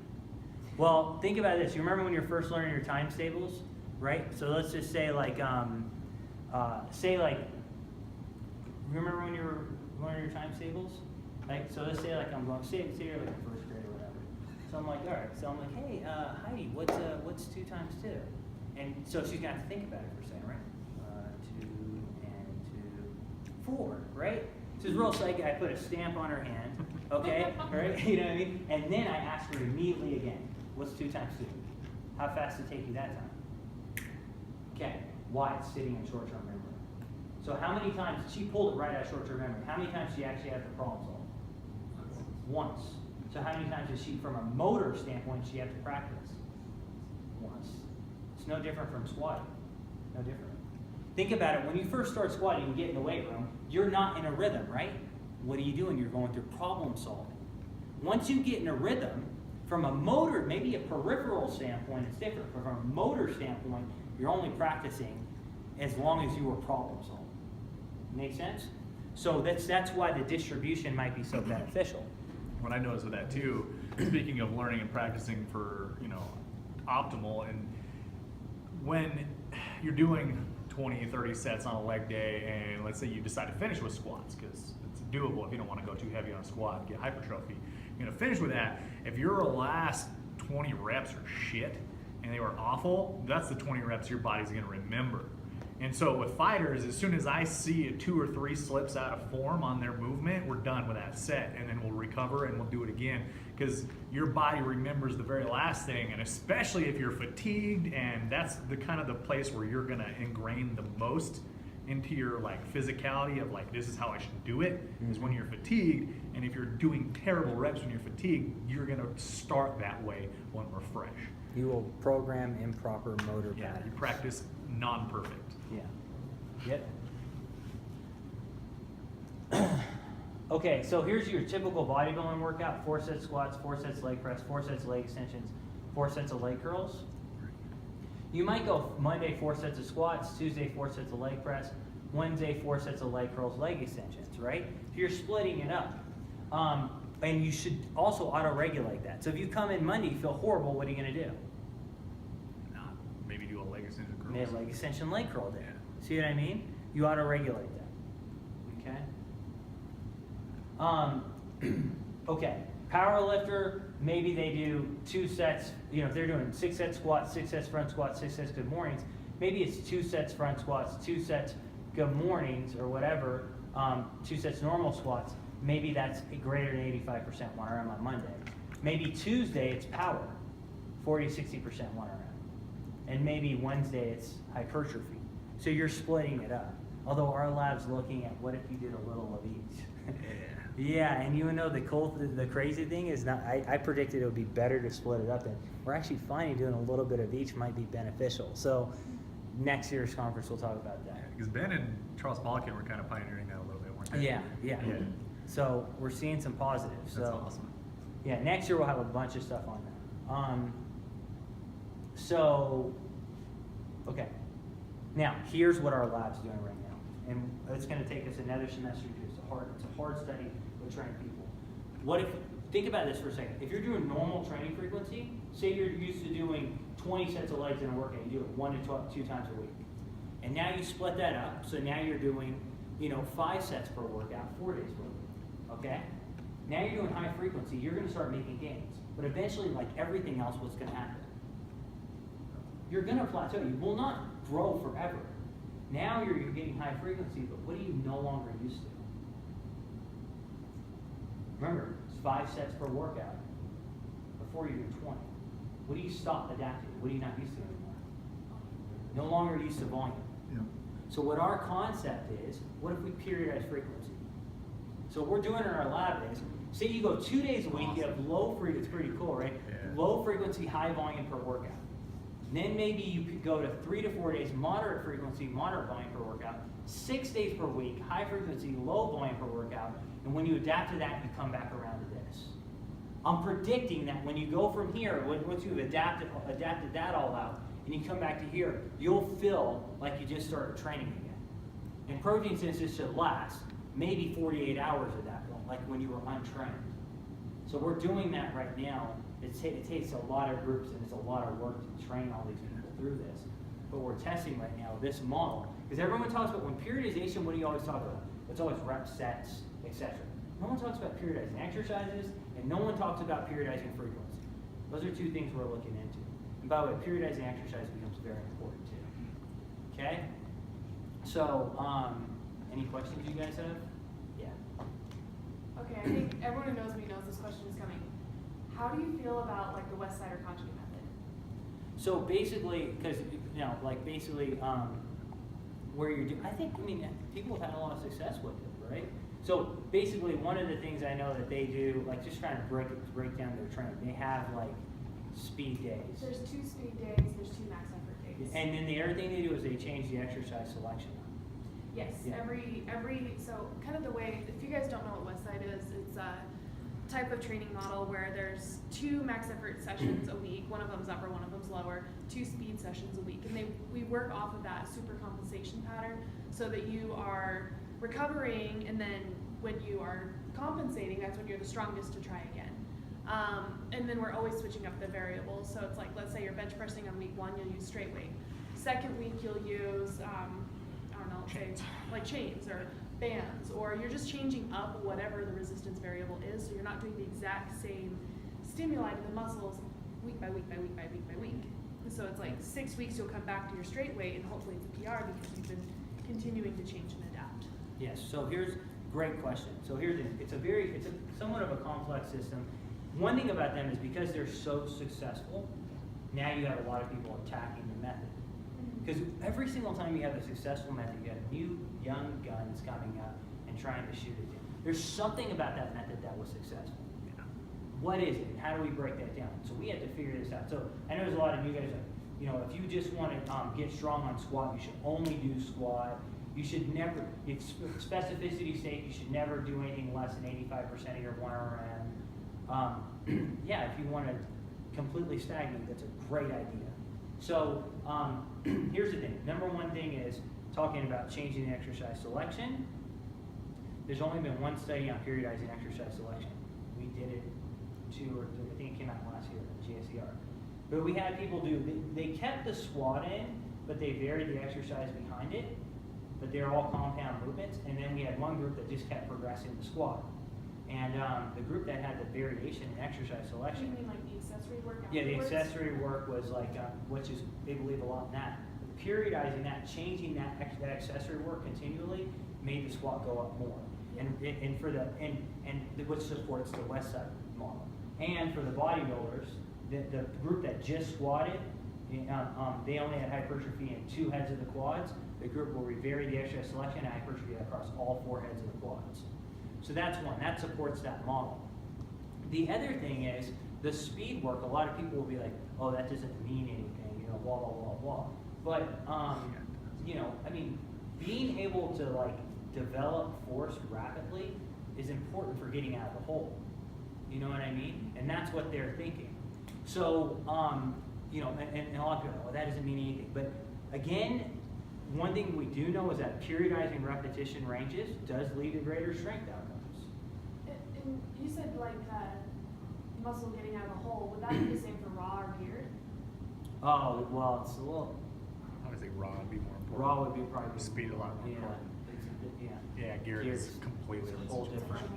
Well, think about this. You remember when you're first learning your times tables, right? So let's just say remember when you were learning your times tables? Like, so let's say like I'm going, say you're like in first grade or whatever. So I'm like, all right. So I'm like, hey, Heidi, what's 2 times 2? And so she's gonna have to think about it for a second, right? 2 and 2, 4, right? So it's real psychic. I put a stamp on her hand, okay, right? You know what I mean? And then I ask her immediately again, what's 2 times 2? How fast did it take you that time? Okay, why? It's sitting in short-term memory. So how many times, she pulled it right out of short-term memory, how many times did she actually have to problem solve? Once. So how many times does she, from a motor standpoint, she have to practice? Once. It's no different from squatting. No different. Think about it. When you first start squatting and get in the weight room, you're not in a rhythm, right? What are you doing? You're going through problem solving. Once you get in a rhythm, from a motor, maybe a peripheral standpoint, it's different. But from a motor standpoint, you're only practicing as long as you were problem solving. Make sense? So that's why the distribution might be so beneficial. What I noticed with that too, speaking of learning and practicing for optimal, and when you're doing 20, 30 sets on a leg day, and let's say you decide to finish with squats, because it's doable if you don't want to go too heavy on a squat and get hypertrophy. You're going to finish with that. If your last 20 reps are shit and they were awful, that's the 20 reps your body's going to remember. And so with fighters, as soon as I see 2 or 3 slips out of form on their movement, we're done with that set, and then we'll recover and we'll do it again, because your body remembers the very last thing. And especially if you're fatigued, and that's the kind of the place where you're going to ingrain the most into your like physicality of like, this is how I should do it, is when you're fatigued. And if you're doing terrible reps when you're fatigued, you're going to start that way when we're fresh. You will program improper motor Yeah, patterns. you practice non-perfect. Yeah. Yep. Okay, so here's your typical bodybuilding workout: 4 sets squats, 4 sets leg press, 4 sets leg extensions, 4 sets of leg curls. You might go Monday 4 sets of squats, Tuesday 4 sets of leg press, Wednesday 4 sets of leg curls, leg extensions, right? So you're splitting it up. And you should also auto-regulate that. So if you come in Monday, you feel horrible, what are you gonna do? Not maybe do a leg extension curl. Made a leg extension leg curl day. See what I mean? You auto-regulate that. Okay? Okay. Power lifter, maybe they do 2 sets, you know, if they're doing 6 sets squats, 6 sets front squats, 6 sets good mornings, maybe it's 2 sets front squats, 2 sets good mornings or whatever, 2 sets normal squats. Maybe that's greater than 85% 1RM on Monday. Maybe Tuesday it's power, 40-60% 1RM. And maybe Wednesday it's hypertrophy. So you're splitting it up. Although our lab's looking at what if you did a little of each. Yeah, and you know the crazy thing is not. I predicted it would be better to split it up, and we're actually finding doing a little bit of each might be beneficial. So next year's conference we'll talk about that. Because Ben and Charles Poliquin were kind of pioneering that a little bit, weren't they? Yeah. So we're seeing some positives. That's so awesome. yeah, next year we'll have a bunch of stuff on that. So okay, now here's what our lab's doing right now, and it's going to take us another semester to do. It's a hard study with trained people. What if, think about this for a second. If you're doing normal training frequency, say you're used to doing 20 sets of legs in a workout, you do it 1 to 2 times a week. And now you split that up, so now you're doing, 5 sets per workout, 4 days per week, okay? Now you're doing high frequency, you're gonna start making gains. But eventually, like everything else, what's gonna happen? You're gonna plateau. You will not grow forever. Now you're getting high frequency, but what are you no longer used to? Remember, it's 5 sets per workout before you do 20. What do you stop adapting? What are you not used to anymore? No longer used to volume. Yeah. So what our concept is, what if we periodize frequency? So what we're doing in our lab is, say you go 2 days a week, you have low frequency, it's pretty cool, right? Yeah. Low frequency, high volume per workout. Then maybe you could go to 3 to 4 days, moderate frequency, moderate volume per workout, 6 days per week, high frequency, low volume per workout, and when you adapt to that, you come back around to this. I'm predicting that when you go from here, once you've adapted that all out, and you come back to here, you'll feel like you just started training again. And protein synthesis should last maybe 48 hours at that point, like when you were untrained. So we're doing that right now. It takes a lot of groups and it's a lot of work to train all these people through this. But we're testing right now this model. Because everyone talks about, when periodization, what do you always talk about? It's always rep sets, etc. No one talks about periodizing exercises, and no one talks about periodizing frequency. Those are 2 things we're looking into. And by the way, periodizing exercise becomes very important too. Okay? So, any questions you guys have? Yeah. Okay, I think everyone who knows me knows this question is coming. How do you feel about like the West Side or conjugate method? So basically, because where you're doing, people have had a lot of success with it, right? So basically, one of the things I know that they do, like just trying to break down their training, they have like speed days. There's 2 speed days, there's 2 max effort days. And then the other thing they do is they change the exercise selection. Yes, Yeah. so kind of the way, if you guys don't know what West Side is, it's a type of training model where there's 2 max effort sessions a week, one of them's upper, one of them's lower, 2 speed sessions a week. And we work off of that supercompensation pattern so that you are recovering, and then when you are compensating, that's when you're the strongest to try again. And then we're always switching up the variables. So it's like, let's say you're bench pressing on week 1, you'll use straight weight. Second week you'll use, I don't know, say like chains or bands, or you're just changing up whatever the resistance variable is, so you're not doing the exact same stimuli to the muscles week by week by week by week by week. So it's like 6 weeks you'll come back to your straight weight, and hopefully it's a PR because you've been continuing to change and adapt. Yes, so here's great question. So here's it's a somewhat of a complex system. One thing about them is because they're so successful, now you have a lot of people attacking the method. Because every single time you have a successful method, you have new young guns coming up and trying to shoot it down. There's something about that method that was successful. What is it? How do we break that down? So we had to figure this out. So I know there's a lot of you guys like, you know, if you just want to get strong on squat, you should only do squat. You should never, if specificity sake, you should never do anything less than 85% of your 1RM. Yeah, if you want to completely stagnate, that's a great idea. So here's the thing. Number one thing is talking about changing the exercise selection. There's only been one study on periodizing exercise selection. We did it I think it came out last year, GSER. But we had people they kept the squat in, but they varied the exercise behind it, but they're all compound movements. And then we had one group that just kept progressing the squat. And the group that had the variation in exercise selection. You mean like the accessory work Yeah, the afterwards? accessory work was like, which is, they believe a lot in that. Periodizing that, changing that accessory work continually made the squat go up more. And which supports the West Side model. And for the bodybuilders, the group that just squatted, they only had hypertrophy in 2 heads of the quads. The group where we varied the exercise selection and hypertrophy across all 4 heads of the quads. So that's one, that supports that model. The other thing is the speed work. A lot of people will be like, oh, that doesn't mean anything, you know, blah, blah, blah, blah. But, you know, I mean, being able to like develop force rapidly is important for getting out of the hole. You know what I mean? And that's what they're thinking. So, you know, and a lot of people are like, well, that doesn't mean anything. But again, one thing we do know is that periodizing repetition ranges does lead to greater strength outcomes. And you said like muscle getting out of the hole. Would that be the same for raw or geared? Oh, well, it's a little. I would say raw would be more important. Raw would be probably speed a lot more important. Yeah, geared is completely a whole different.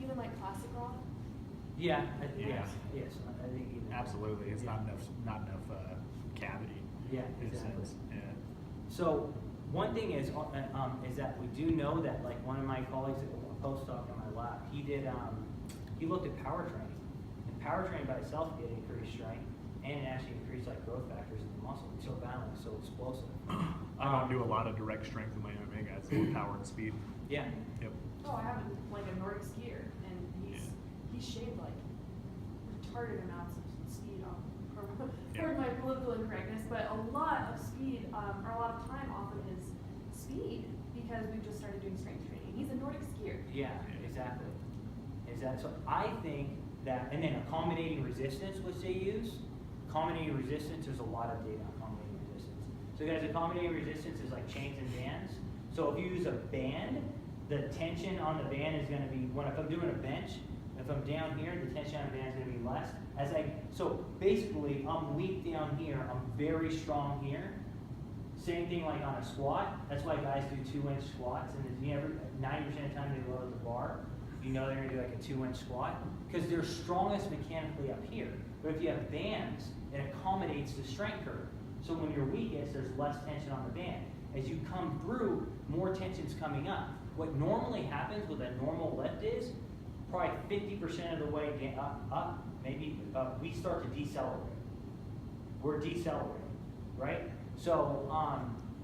Even like classic raw? Yeah, Yeah. yes, I think even. Absolutely, it's not enough cavity. Yeah, in a exactly. sense. Yeah. So one thing is that we do know that like one of my colleagues at a postdoc in my lab, he looked at power training, and power training by itself did increase strength, and it actually increased like growth factors in the muscle. It's so balanced, so explosive. I don't do a lot of direct strength in my MMA guys, more power and speed. Yeah. Yep. Oh, I have like a Nordic skier, and he's shaved like retarded amounts of speed off. Pardon my political incorrectness, but a lot of speed, or a lot of time off of his speed because we've just started doing strength training. He's a Nordic skier. Yeah, exactly. So I think that, and then accommodating resistance, which they use. Accommodating resistance, there's a lot of data on accommodating resistance. So guys, accommodating resistance is like chains and bands. So if you use a band, the tension on the band is going to be, if I'm doing a bench, if I'm down here, the tension on the band is going to be less. So basically, I'm weak down here, I'm very strong here. Same thing like on a squat. That's why guys do 2-inch squats, and 90% of the time they load the bar. You know they're going to do like a 2-inch squat because they're strongest mechanically up here. But if you have bands, it accommodates the strength curve. So when you're weakest, there's less tension on the band. As you come through, more tension's coming up. What normally happens with a normal lift is probably 50% of the way up, maybe we start to decelerate. We're decelerating, right? So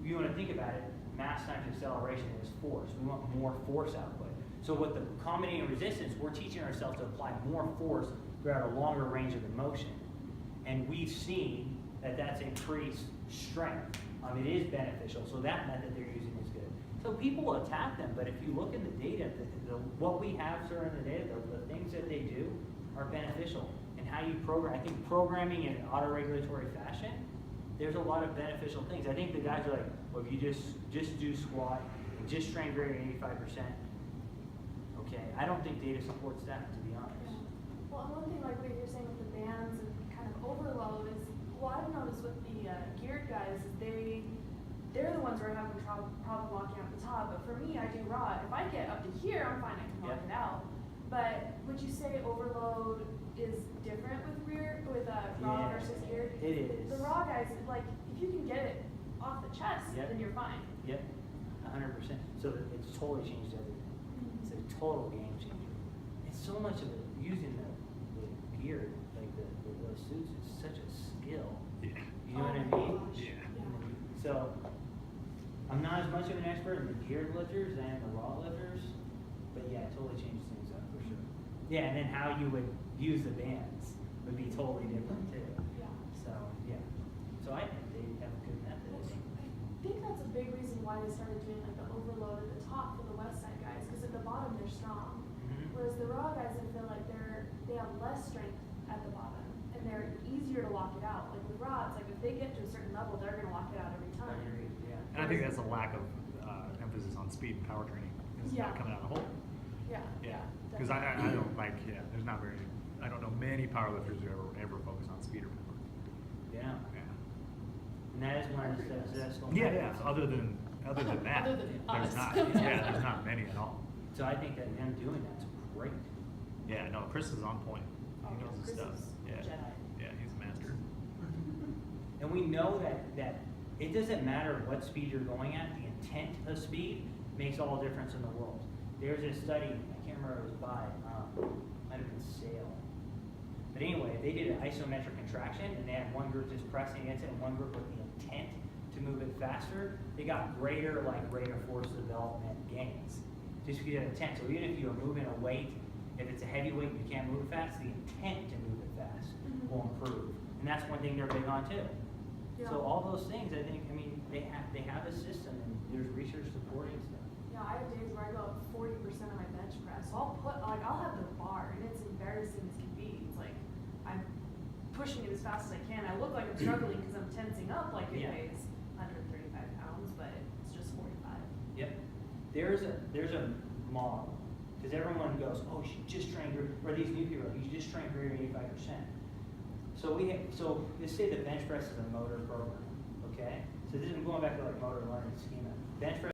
you want to think about it, mass times acceleration is force. We want more force output. So with the accommodating resistance, we're teaching ourselves to apply more force throughout a longer range of the motion. And we've seen that that's increased strength. It is beneficial, so that method they're using is good. So people attack them, but if you look in the data, what we have, sir, in the data, the things that they do are beneficial. And how you program, I think programming in an auto-regulatory fashion, there's a lot of beneficial things. I think the guys are like, well, if you just do squat and just train greater than 85%, okay, I don't think data supports that, to be honest. Yeah. Well, and one thing like what you're saying with the bands and kind of overload is Well, I've noticed with the geared guys, they're the ones who are having problem walking out the top. But for me, I do raw. If I get up to here, I'm fine. I can walk it out. But would you say overload is different with raw versus geared? It is. The raw guys, like if you can get it off the chest, Yep. then you're fine. Yep, 100%. So it's totally changed everything. It's a total game changer. It's so much of it using the gear, like those suits. It's such a skill. Yeah. You know what I Oh my mean? gosh. Yeah. So I'm not as much of an expert in the geared lifters than the raw lifters, but yeah, it totally changes things up for sure. Yeah, and then how you would use the bands would be totally different too. Yeah. So yeah. So I think they have a good method. I think. I think that's a big reason why they started doing like the overload at the top for the West Side guys, because at the bottom they're strong, whereas the raw guys, I feel like they have less strength at the bottom and they're easier to lock it out. Like with raw, it's like if they get to a certain level, they're gonna lock it out every I time. agree. Yeah. And I think that's a lack of emphasis on speed and power training. It's Yeah. not coming out of the hole. Yeah. Yeah. Because I don't like, there's not very, I don't know many powerlifters who ever focus on speed or power. Yeah. Yeah. And that is one of the successful. Yeah, methods. Other than that, Other than there's us. not. Yeah, there's not many at all. So I think that him doing that's great. Yeah, no, Chris is on point. He knows his Chris stuff. is Yeah. Jedi. Yeah, he's a master. And we know that it doesn't matter what speed you're going at, the intent of speed makes all the difference in the world. There's a study, I can't remember who it was by, might have been Sale. But anyway, they did an isometric contraction and they had one group just pressing against it and one group with the intent to move it faster. They got greater rate of force development gains. Just because you have intent. So even if you're moving a weight, if it's a heavy weight and you can't move it fast, the intent to move it fast will improve. And that's one thing they're big on too. Yeah. So all those things, I think, I mean, they have a system and there's research supporting stuff. Yeah, I have days where I go up 40% of my bench press. So I'll have the bar, and it's embarrassing as can be. It's like I'm pushing it as fast as I can. I look like I'm struggling because I'm tensing up like it Yeah. weighs 135 pounds, but it's just 45. Yep. There's a model because everyone goes, oh, you should just train or these new people, you should just train greater than 85%. So let's say the bench press is a motor program, okay? So this is going back to like motor learning schema. Bench press